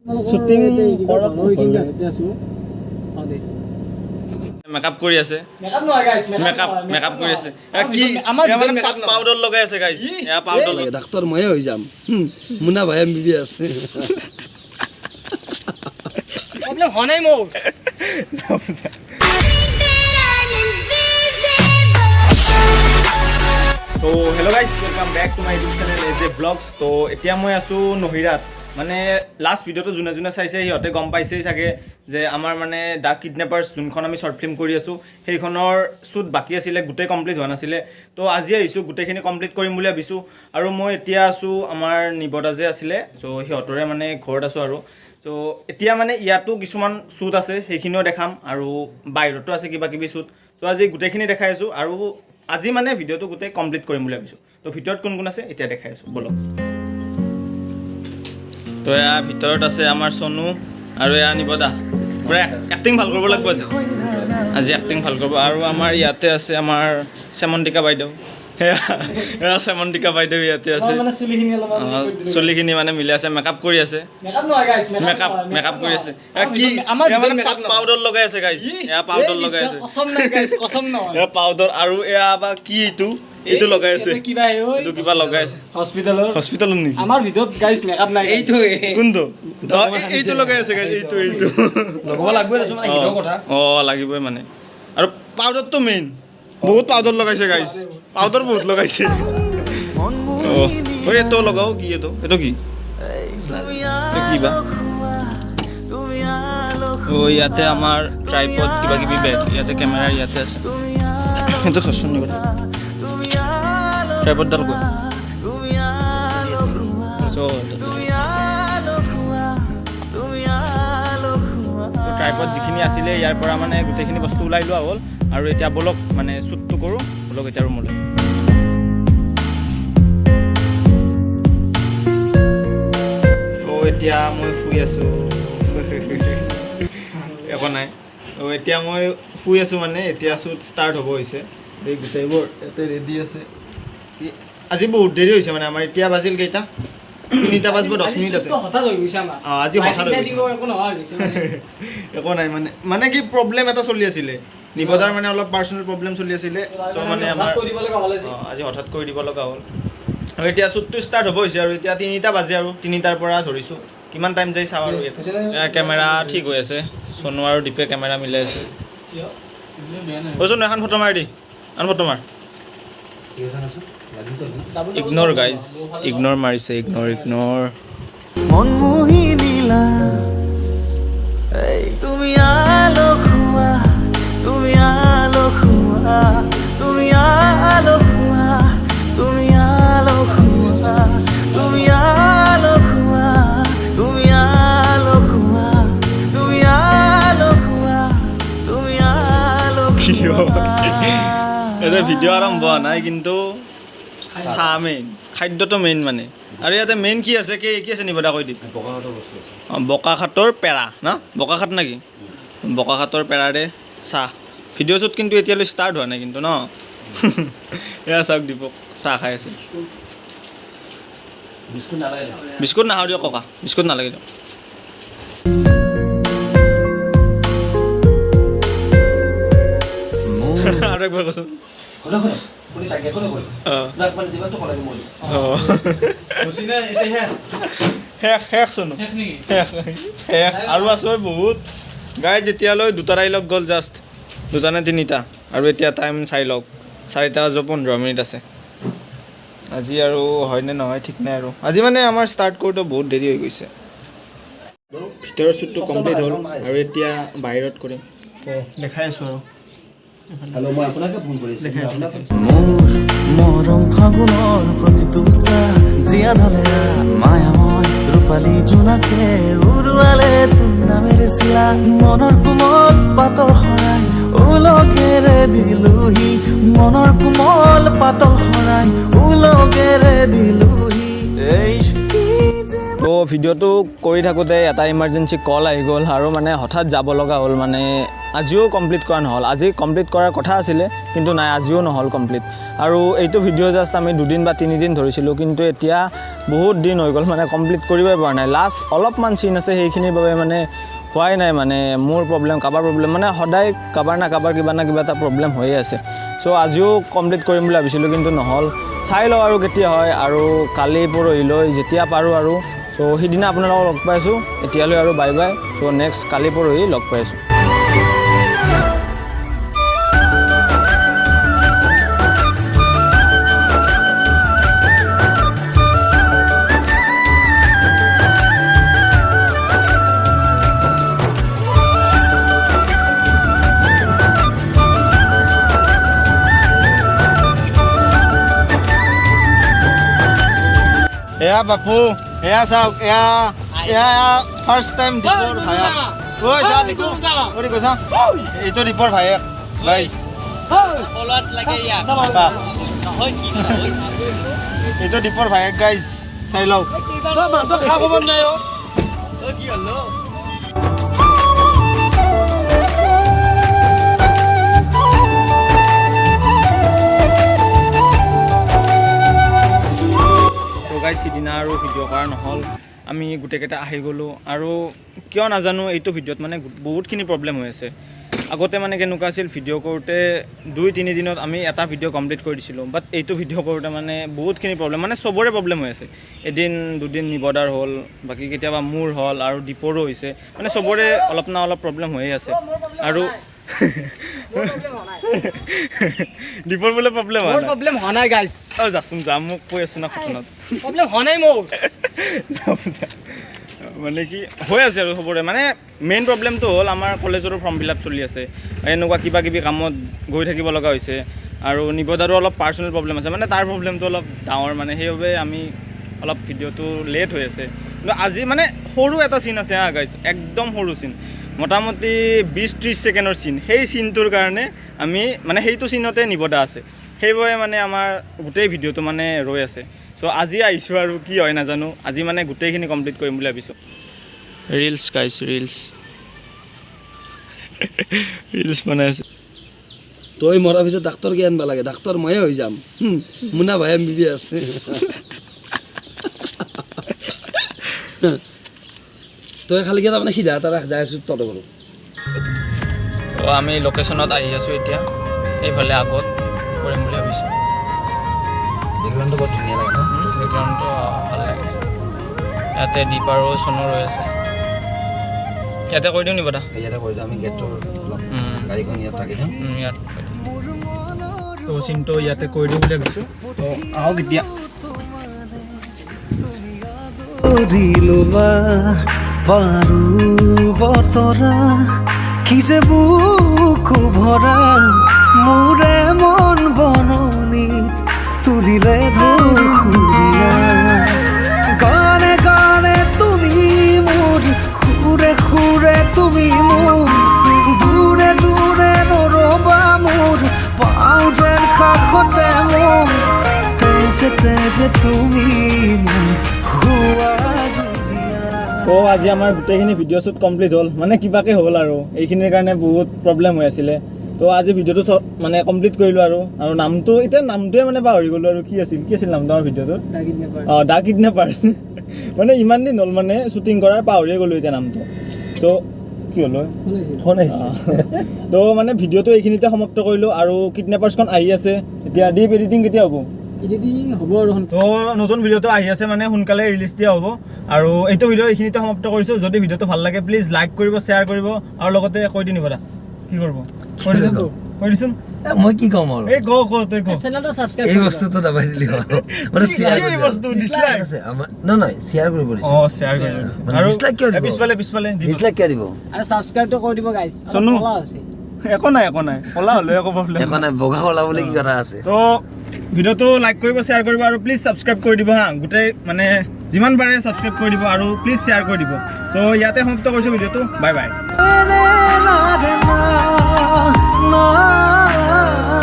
Shooting makeup কৰি আছে makeup কৰি আছে কি মানে পাউডাৰ লগাই আছে গাইছ এয়া পাউডাৰ লাগে ডাক্তৰ ময়ে হৈ যাম মুনা ভাই এমবিবিএছ প্ৰবলেম হনাই মোৰ তো hello' guys welcome back to my YouTube channel as a vlogs তো এতিয়া মই আছোঁ নহিৰাত মানে লাষ্ট ভিডিঅ'টো যোনে যোনে চাইছে সিহঁতে গম পাইছেই চাগে যে আমাৰ মানে দ্য কিডনেপাৰ্ছ যোনখন আমি শ্বৰ্ট ফিল্ম কৰি আছোঁ সেইখনৰ শ্বুট বাকী আছিলে গোটেই কমপ্লিট হোৱা নাছিলে তো আজি আহিছোঁ গোটেইখিনি কমপ্লিট কৰিম বুলি ভাবিছোঁ আৰু মই এতিয়া আছোঁ আমাৰ নিবদা যে আছিলে চ' সিহঁতৰে মানে ঘৰত আছোঁ আৰু চ' এতিয়া মানে ইয়াতো কিছুমান শ্বুট আছে সেইখিনিও দেখাম আৰু বাহিৰতো আছে কিবা কিবি শ্বুট চ' আজি গোটেইখিনি দেখাই আছোঁ আৰু আজি মানে ভিডিঅ'টো গোটেই কমপ্লিট কৰিম বুলি ভাবিছোঁ তো ভিতৰত কোন কোন আছে এতিয়া দেখাই আছোঁ বলক তো এয়া ভিতৰত আছে আমাৰ সোনু আৰু এয়া নিবদা পুৰা এক্টিং ভাল কৰিব লাগিব আজি এক্টিং ভাল কৰিব আৰু আমাৰ ইয়াতে আছে আমাৰ চেমন্তিকা বাইদেউ এয়া চেমন্তিকা বাইদেউ ইয়াতে আছে চুলিখিনি মানে মিলি আছে মেকআপ কৰি আছে মেকআপ কৰি আছে কি মানে পাউডাৰ লগাই আছে গাইছ এয়া পাউডাৰ লগাই আছে এয়া পাউডাৰ আৰু এয়া বা কি এইটো লগাই আছে এইটো কিবা লগাই আছে হস্পিটেলত নেকি আমাৰ ভিডিঅ'ত গাইছ মেকআপ নাই এইটো কোনটো এইটো লগাই আছে গাইছ এইটো লগাব লাগবই ৰচোন মানে হিৰৰ কথা লাগিবই মানে আৰু পাউডাৰটো মেইন বহুত পাউডাৰ লগাইছে গাইছ পাউডাৰ বহুত লগাইছে এইটো লগাও কি এইটো কি কিবা ইয়াতে আমাৰ ট্ৰাইপড কিবা কিবি বেগ ইয়াতে কেমেৰা ইয়াতে আছে সেইটো চচোন নিব ট্ৰাইপডডাল গৈ ট্ৰাইপড যিখিনি আছিলে ইয়াৰ পৰা মানে গোটেইখিনি বস্তু ওলাই লোৱা হ'ল আৰু এতিয়া বলক মানে শ্বুটটো কৰোঁ বলক এতিয়া ৰুমলৈ এতিয়া মই শুই আছোঁ একো নাই এতিয়া মই শুই আছোঁ মানে এতিয়া শ্বুট ষ্টাৰ্ট হ'ব হৈছে এই গোটেইবোৰ ইয়াতে ৰেডি আছে কি আজি বহুত দেৰি হৈছে মানে আমাৰ এতিয়া বাজিল কেইটা 3টা বাজিব 10 মিনিট আছে আজি হঠাৎ একো নাই মানে কি প্ৰব্লেম এটা চলি আছিলে নিবদাৰ মানে অলপ পাৰ্চনেল প্ৰব্লেম চলি আছিলে চ' মানে আমাৰ আজি হঠাৎ কৰি দিব লগা হ'ল আৰু এতিয়া শ্বুটটো ষ্টাৰ্ট হ'ব হৈছে আৰু এতিয়া 3টা বাজে আৰু 3টাৰ পৰা ধৰিছোঁ কিমান টাইম যায় চাওঁ আৰু কেমেৰা ঠিক হৈ আছে সোনু আৰু দীপে কেমেৰা মিলাই আছে সোনু এখন ফটো মাৰি দি আন ফটো মাৰ ইগনৰ গাইজ ইগনৰ মাৰিছে ইগনৰ মন মোহি দিলা তুমি আলো খোৱা তুমি আলো খোৱা তুমি আলো খোৱা তুমি আলো খোৱা তুমি আলো খোৱা তুমি আলো খোৱা তুমি আলো খোৱা তুমি আলো এতিয়া ভিডিঅ' আৰম্ভ হোৱা নাই কিন্তু চাহ মেইন খাদ্যটো মেইন মানে আৰু ইয়াতে মেইন কি আছে কি আছে নিবদা কৈ দি বোকাখাটৰ পেৰা ন বোকাখাট নেকি বোকাখাটৰ পেৰাৰে চাহ ভিডিঅ' শ্বুট কিন্তু এতিয়ালৈ ষ্টাৰ্ট হোৱা নাই কিন্তু ন এয়া চাওক দীপক চাহ খাই আছে বিস্কুট নাখাওঁ দিয়ক ককা বিস্কুট নালাগে দিয়ক আৰু একবাৰ কচোন শেষ চোনো শেষ আৰু আছো বহুত গাই যেতিয়ালৈ 2টা ডাইলগ গ'ল জাষ্ট 2টা নে 3টা আৰু এতিয়া টাইম চাই লওক 4টা বাজিব 15 মিনিট আছে আজি আৰু হয়নে নহয় ঠিক নাই আৰু আজি মানে আমাৰ ষ্টাৰ্ট কৰোঁতে বহুত দেৰি হৈ গৈছে ভিতৰৰ শ্বুটটো কমপ্লিট হ'ল আৰু এতিয়া বাহিৰত কৰিম দেখাই আছোঁ আৰু হেল্ল' মই আপোনাকে ফোন কৰিছোঁ মৰম ফাগুনৰ প্ৰতিটো চাহ জীয়া ধলে মায়াময় ৰূপালী জোনাকে উৰুৱালে তোৰ নামেৰে চিলা মনৰ কোমল পাতৰ শৰাই উলগেৰে দিলোহি মনৰ কোমল পাতৰ শৰাই উলগেৰে দিলোহি তো ভিডিঅ'টো কৰি থাকোঁতে এটা ইমাৰ্জেঞ্চি কল আহি গ'ল আৰু মানে হঠাৎ যাব লগা হ'ল মানে আজিও কমপ্লিট কৰা নহ'ল। আজি কমপ্লিট কৰাৰ কথা আছিলে কিন্তু নাই, আজিও নহ'ল কমপ্লিট। আৰু এইটো ভিডিঅ' জাষ্ট আমি 2 দিন বা 3 দিন ধৰিছিলোঁ, কিন্তু এতিয়া বহুত দিন হৈ গ'ল মানে কমপ্লিট কৰিবই পৰা নাই। লাষ্ট অলপমান চিন আছে, সেইখিনিৰ বাবে মানে হোৱাই নাই। মানে মোৰ প্ৰব্লেম, কাৰোবাৰ প্ৰব্লেম, মানে সদায় কাৰোবাৰ না কাৰোবাৰ কিবা না কিবা এটা প্ৰব্লেম হৈয়ে আছে। চ' আজিও কমপ্লিট কৰিম বুলি ভাবিছিলোঁ কিন্তু নহ'ল। চাই লওঁ আৰু কেতিয়া হয়, আৰু কালি পৰহিলৈ যেতিয়া পাৰোঁ আৰু। চ' সিদিনা আপোনালোকক লগ পাইছোঁ, এতিয়ালৈ আৰু বাই বাই। চ' নেক্সট কালি পৰহি লগ পাইছোঁ। এয়া বাপু, এয়া চাওক, এয়া ফাৰ্ষ্ট টাইম দীপৰ ভায়েক। ঐ চা দিকু, ঐ দিকু চা, এইটো দীপৰ ভায়েক গাইজ। এইটো দীপৰ ভায়েক গাইজ, চাই লওক। গাইজ সিদিনা আৰু ভিডিঅ' কৰা নহ'ল, আমি গোটেইকেইটা আহি গ'লোঁ। আৰু কিয় নাজানো এইটো ভিডিঅ'ত মানে বহুতখিনি প্ৰব্লেম হৈ আছে। আগতে মানে কেনেকুৱা আছিল, ভিডিঅ' কৰোঁতে 2-3 দিনত আমি এটা ভিডিঅ' কমপ্লিট কৰি দিছিলোঁ, বাট এইটো ভিডিঅ' কৰোঁতে মানে বহুতখিনি প্ৰব্লেম, মানে চবৰে প্ৰব্লেম হৈ আছে। এদিন 2 দিন নিবদাৰ হ'ল, বাকী কেতিয়াবা মোৰ হ'ল, আৰু দীপৰো হৈছে, মানে চবৰে অলপ না অলপ প্ৰব্লেম হৈয়ে আছে। আৰু দীপৰ বোলে প্ৰব্লেম হোৱা নাই গাইজ। অঁ যাচোন যা, মোক কৈ আছোঁ না ফটোনত। প্ৰব্লেম হোৱা নাই মোৰ। মানে কি হৈ আছে আৰু চবৰে, মানে মেইন প্ৰব্লেমটো হ'ল আমাৰ কলেজৰো ফৰ্ম ফিল আপ চলি আছে, এনেকুৱা কিবা কিবি কামত গৈ থাকিব লগা হৈছে। আৰু নিবদাৰো অলপ পাৰ্চনেল প্ৰব্লেম আছে, মানে তাৰ প্ৰব্লেমটো অলপ ডাঙৰ, মানে সেইবাবে আমি অলপ ভিডিঅ'টো লেট হৈ আছে। কিন্তু আজি মানে সৰু এটা চিন আছে হা গাইজ, একদম সৰু চিন, মোটামুটি 20-30 ছেকেণ্ডৰ চিন। সেই চিনটোৰ কাৰণে আমি মানে সেইটো চিনতে নিবদা আছে, সেইবাবে মানে আমাৰ গোটেই ভিডিঅ'টো মানে ৰৈ আছে। চ' আজি আহিছোঁ আৰু কি হয় নাজানো, আজি মানে গোটেইখিনি কমপ্লিট কৰিম বুলি ভাবিছোঁ। ৰিলছ গাইছ, ৰিলছ বনাই আছে। তই মৰাৰ পিছত ডাক্তৰ কি আনিব লাগে? ডাক্তৰ ময়ে হৈ যাম। মুনা ভাই MBBS। তই খালি কি তাৰমানে সিধা এটা ৰাখ, যাই আছোঁ তহঁতৰ ঘৰত। তো আমি লোকেশ্যনত আহি আছোঁ এতিয়া, এইফালে আগত কৰিম বুলি ভাবিছোঁ। বেকগ্ৰাউণ্ডটো বৰ ধুনীয়া লাগে ন? বেকগ্ৰাউণ্ডটো ভাল লাগে। ইয়াতে দীপ আৰু চনু ৰৈ আছে, ইয়াতে কৰি দিওঁ নি বতা? ইয়াতে কৰি দিওঁ, আমি গেটটোৰ গাড়ীখন ইয়াত ৰাখি দিওঁ। ইয়াত তো চিনটো ইয়াতে কৰি দিওঁ বুলি ভাবিছোঁ। তো আহক এতিয়া। পাৰু বতৰা কি যে বুকু ভৰা, মোৰে মন বননিত তুলিলে ধুৰীয়া। গানে গানে তুমি মোৰ, সুৰে সুৰে তুমি মোৰ, দূৰে দূৰে নৰবা মোৰ, পাওঁ যেন কাষতে মোৰ, তেজে তেজে তুমি মোৰ হোৱা জুৰীয়া। তো আজি আমাৰ গোটেইখিনি ভিডিঅ' শ্বুট কমপ্লিট হ'ল, মানে কিবাকৈ হ'ল আৰু এইখিনিৰ কাৰণে বহুত প্ৰব্লেম হৈ আছিলে। তো আজি ভিডিঅ'টো মানে কমপ্লিট কৰিলোঁ আৰু নামটো এতিয়া নামটোৱে মানে পাহৰি গ'লোঁ আৰু কি আছিল নামটো আমাৰ ভিডিঅ'টোৰ? অঁ দা কিডনেপাৰ্ছ। মানে ইমান দিন হ'ল মানে শ্বুটিং কৰাৰ, পাহৰিয়ে গ'লোঁ এতিয়া নামটো। ত' কি হ'ল ফোন আহিছে। তো মানে ভিডিঅ'টো এইখিনিতে সমাপ্ত কৰিলোঁ। আৰু কিডনেপাৰ্ছখন আহি আছে এতিয়া, ডিপ এডিটিং কেতিয়া হ'ব? হ'ব আৰু তো নতুন ভিডিঅ'টো আহি আছে, মানে সোনকালে ৰিলিজ দিয়া হ'ব। আৰু এইটো ভিডিঅ' এইখিনিতে সমাপ্ত কৰিছোঁ। যদি ভিডিঅ'টো ভাল লাগে প্লিজ লাইক কৰিব, শ্বেয়াৰ কৰিব, আৰু লগতে কৈ দিম দাদা কি কৰিব? কৈ দিছোন। মই কি ক'ম আৰু? এই তই চেনেলটো ছাবস্ক্ৰাইব এই বস্তুটো দাবাই দিলি হ'ল। মানে শ্বেয়াৰ এই বস্তু ডিছলাইক নহয়, শ্বেয়াৰ কৰিব দিছে। অঁ শ্বেয়াৰ কৰিব মানে আৰু dislike কিয় দিব? পিছফালে ডিছলাইক কিয় দিব? আৰু ছাবস্ক্ৰাইবটো কৰি দিব গাইজ। চনু। আছে একো নাই ক'লা হ'লেও একো প্ৰব্লেম একো নাই, বগা ক'লা বুলি কি কথা আছে? তো ভিডিঅ'টো লাইক কৰিব, শ্বেয়াৰ কৰিব, আৰু প্লিজ ছাবস্ক্ৰাইব কৰি দিব হা। গোটেই মানে যিমান পাৰে ছাবস্ক্ৰাইব কৰি দিব, আৰু প্লিজ শ্বেয়াৰ কৰি দিব। চ' ইয়াতে সমাপ্ত কৰিছোঁ ভিডিঅ'টো। Bye bye.